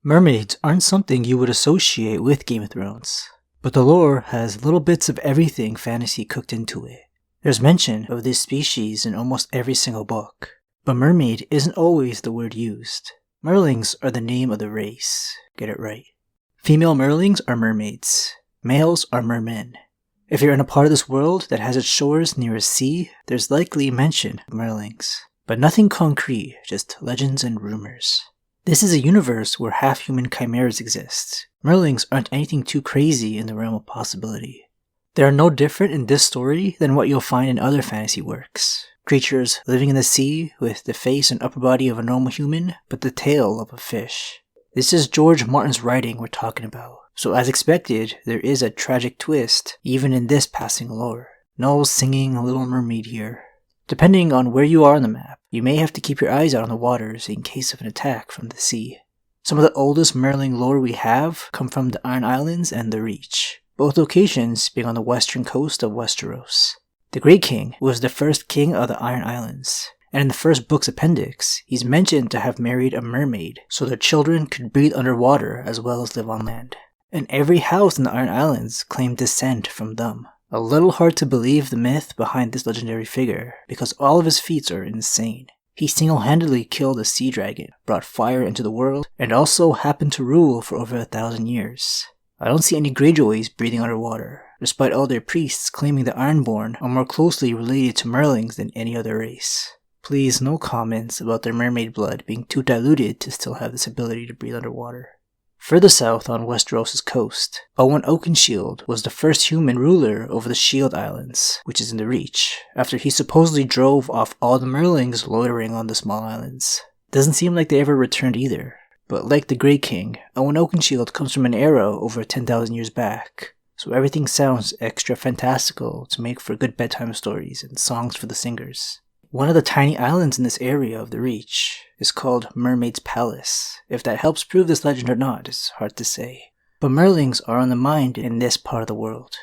Mermaids aren't something you would associate with Game of Thrones, but the lore has little bits of everything fantasy cooked into it. There's mention of this species in almost every single book, but mermaid isn't always the word used. Merlings are the name of the race, get it right. Female merlings are mermaids, males are mermen. If you're in a part of this world that has its shores near a sea, there's likely mention of merlings, but nothing concrete, just legends and rumors. This is a universe where half-human chimeras exist. Merlings aren't anything too crazy in the realm of possibility. They are no different in this story than what you'll find in other fantasy works. Creatures living in the sea with the face and upper body of a normal human, but the tail of a fish. This is George Martin's writing we're talking about, so as expected, there is a tragic twist even in this passing lore. No singing Little Mermaid here. Depending on where you are on the map, you may have to keep your eyes out on the waters in case of an attack from the sea. Some of the oldest Merling lore we have come from the Iron Islands and the Reach, both locations being on the western coast of Westeros. The Great King was the first king of the Iron Islands, and in the first book's appendix, he's mentioned to have married a mermaid so their children could breathe underwater as well as live on land. And every house in the Iron Islands claimed descent from them. A little hard to believe the myth behind this legendary figure, because all of his feats are insane. He single-handedly killed a sea dragon, brought fire into the world, and also happened to rule for over 1,000 years. I don't see any Greyjoys breathing underwater, despite all their priests claiming the Ironborn are more closely related to Merlings than any other race. Please, no comments about their mermaid blood being too diluted to still have this ability to breathe underwater. Further south on Westeros' coast, Owen Oakenshield was the first human ruler over the Shield Islands, which is in the Reach, after he supposedly drove off all the Merlings loitering on the small islands. Doesn't seem like they ever returned either, but like the Grey King, Owen Oakenshield comes from an era over 10,000 years back, so everything sounds extra fantastical to make for good bedtime stories and songs for the singers. One of the tiny islands in this area of the Reach is called Mermaid's Palace. If that helps prove this legend or not is hard to say. But Merlings are on the mind in this part of the world.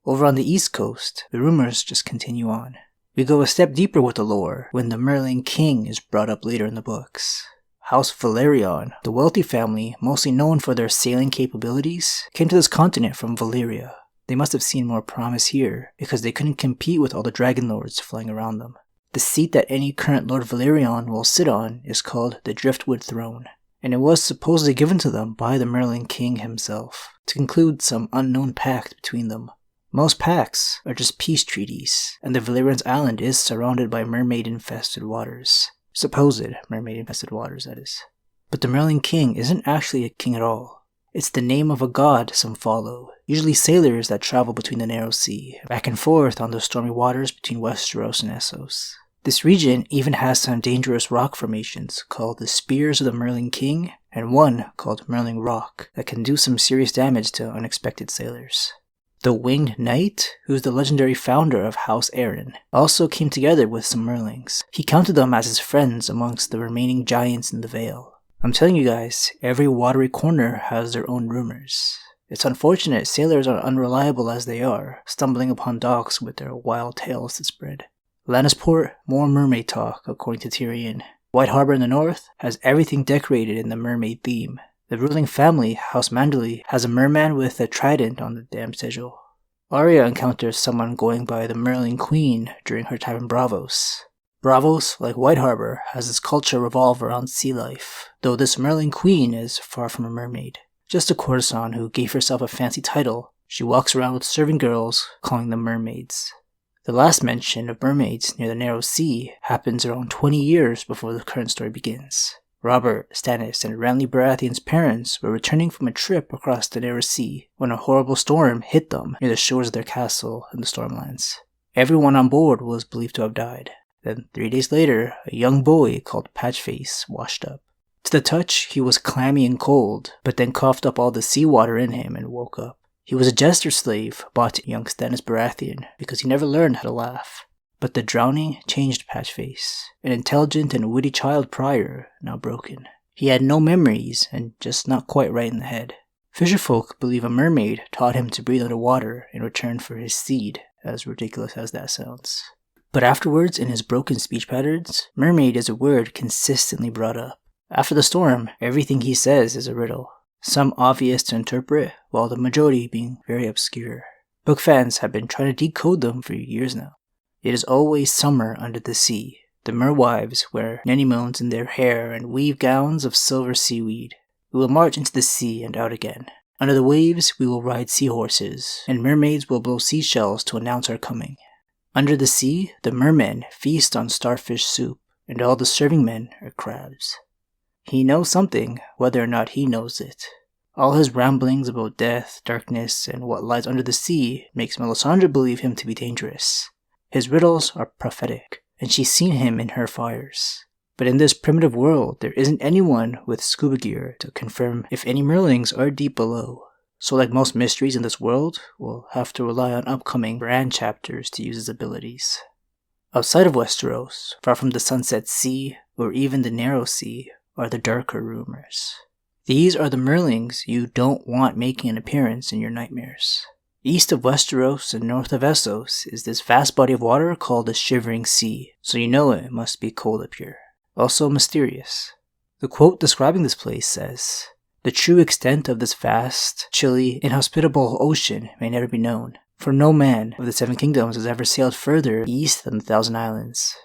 Over on the east coast, the rumors just continue on. We go a step deeper with the lore when the Merling King is brought up later in the books. House Valerion, the wealthy family mostly known for their sailing capabilities, came to this continent from Valyria. They must have seen more promise here because they couldn't compete with all the dragon lords flying around them. The seat that any current Lord Valerion will sit on is called the Driftwood Throne, and it was supposedly given to them by the Merling King himself, to conclude some unknown pact between them. Most pacts are just peace treaties, and the Valerion's island is surrounded by mermaid-infested waters. Supposed mermaid-infested waters, that is. But the Merling King isn't actually a king at all. It's the name of a god some follow, usually sailors that travel between the narrow sea, back and forth on the stormy waters between Westeros and Essos. This region even has some dangerous rock formations called the Spears of the Merling King, and one called Merling Rock that can do some serious damage to unexpected sailors. The Winged Knight, who's the legendary founder of House Aaron, also came together with some Merlings. He counted them as his friends amongst the remaining giants in the Vale. I'm telling you guys, every watery corner has their own rumors. It's unfortunate sailors are unreliable as they are, stumbling upon docks with their wild tales to spread. Lannisport, more mermaid talk, according to Tyrion. White Harbor in the north has everything decorated in the mermaid theme. The ruling family, House Manderly, has a merman with a trident on the damn sigil. Arya encounters someone going by the Merling Queen during her time in Braavos. Braavos, like White Harbor, has its culture revolve around sea life, though this Merling Queen is far from a mermaid. Just a courtesan who gave herself a fancy title. She walks around with serving girls, calling them mermaids. The last mention of mermaids near the narrow sea happens around 20 years before the current story begins. Robert, Stannis, and Renly Baratheon's parents were returning from a trip across the narrow sea when a horrible storm hit them near the shores of their castle in the Stormlands. Everyone on board was believed to have died. Then 3 days later, a young boy called Patchface washed up. To the touch, he was clammy and cold, but then coughed up all the seawater in him and woke up. He was a jester slave bought to young Stannis Baratheon because he never learned how to laugh. But the drowning changed Patchface, an intelligent and witty child prior, now broken. He had no memories and just not quite right in the head. Fisherfolk believe a mermaid taught him to breathe underwater in return for his seed, as ridiculous as that sounds. But afterwards, in his broken speech patterns, mermaid is a word consistently brought up. After the storm, everything he says is a riddle, some obvious to interpret, while the majority being very obscure. Book fans have been trying to decode them for years now. It is always summer under the sea. The merwives wear anemones in their hair and weave gowns of silver seaweed. We will march into the sea and out again. Under the waves we will ride seahorses, and mermaids will blow seashells to announce our coming. Under the sea, the mermen feast on starfish soup, and all the serving men are crabs. He knows something, whether or not he knows it. All his ramblings about death, darkness, and what lies under the sea makes Melisandre believe him to be dangerous. His riddles are prophetic, and she's seen him in her fires. But in this primitive world, there isn't anyone with scuba gear to confirm if any merlings are deep below. So like most mysteries in this world, we'll have to rely on upcoming Bran chapters to use his abilities. Outside of Westeros, far from the Sunset Sea, or even the Narrow Sea, are the darker rumors. These are the merlings you don't want making an appearance in your nightmares. East of Westeros and north of Essos is this vast body of water called the Shivering Sea, so you know it must be cold up here. Also mysterious. The quote describing this place says, "The true extent of this vast, chilly, inhospitable ocean may never be known, for no man of the Seven Kingdoms has ever sailed further east than the Thousand Islands.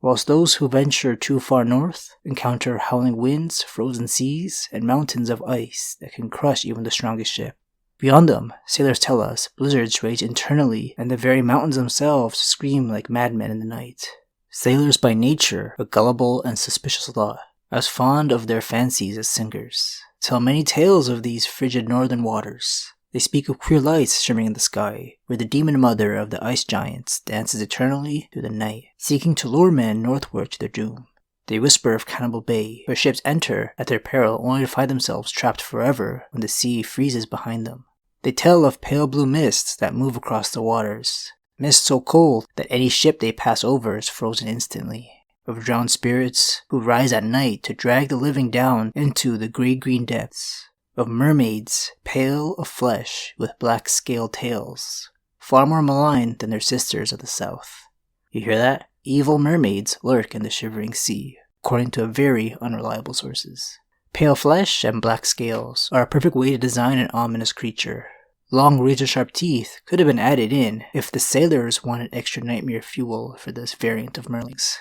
Whilst those who venture too far north encounter howling winds, frozen seas, and mountains of ice that can crush even the strongest ship. Beyond them, sailors tell us, blizzards rage internally, and the very mountains themselves scream like madmen in the night. Sailors by nature, a gullible and suspicious lot, as fond of their fancies as singers, tell many tales of these frigid northern waters. They speak of queer lights shimmering in the sky, where the demon mother of the ice giants dances eternally through the night, seeking to lure men northward to their doom. They whisper of Cannibal Bay, where ships enter at their peril only to find themselves trapped forever when the sea freezes behind them. They tell of pale blue mists that move across the waters, mists so cold that any ship they pass over is frozen instantly. Of drowned spirits who rise at night to drag the living down into the grey-green depths. Of mermaids, pale of flesh with black scaled tails, far more malign than their sisters of the south. You hear that? Evil mermaids lurk in the Shivering Sea, according to very unreliable sources. Pale flesh and black scales are a perfect way to design an ominous creature. Long razor-sharp teeth could have been added in if the sailors wanted extra nightmare fuel for this variant of merlings.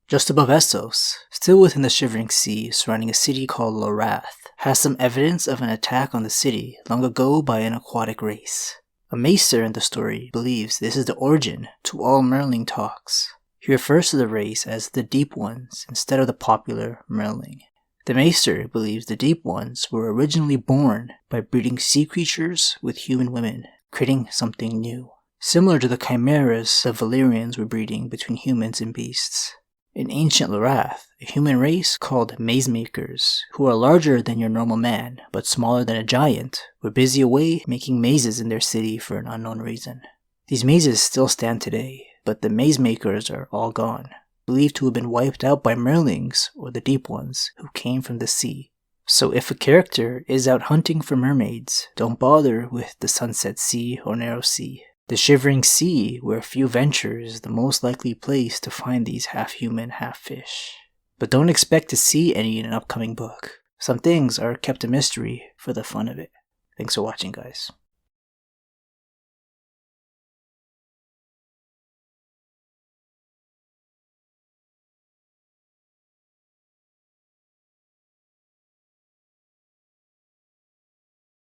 Just above Essos, still within the Shivering Sea surrounding a city called Lorath, has some evidence of an attack on the city long ago by an aquatic race. A maester in the story believes this is the origin to all merling talks. He refers to the race as the Deep Ones instead of the popular Merling. The maester believes the Deep Ones were originally born by breeding sea creatures with human women, creating something new, similar to the chimeras the Valyrians were breeding between humans and beasts. In ancient Lorath, a human race called maze makers, who are larger than your normal man, but smaller than a giant, were busy away making mazes in their city for an unknown reason. These mazes still stand today, but the maze makers are all gone, believed to have been wiped out by merlings, or the Deep Ones, who came from the sea. So if a character is out hunting for mermaids, don't bother with the Sunset Sea or Narrow Sea. The Shivering Sea, where few venture, is the most likely place to find these half-human, half-fish. But don't expect to see any in an upcoming book. Some things are kept a mystery for the fun of it. Thanks for watching, guys.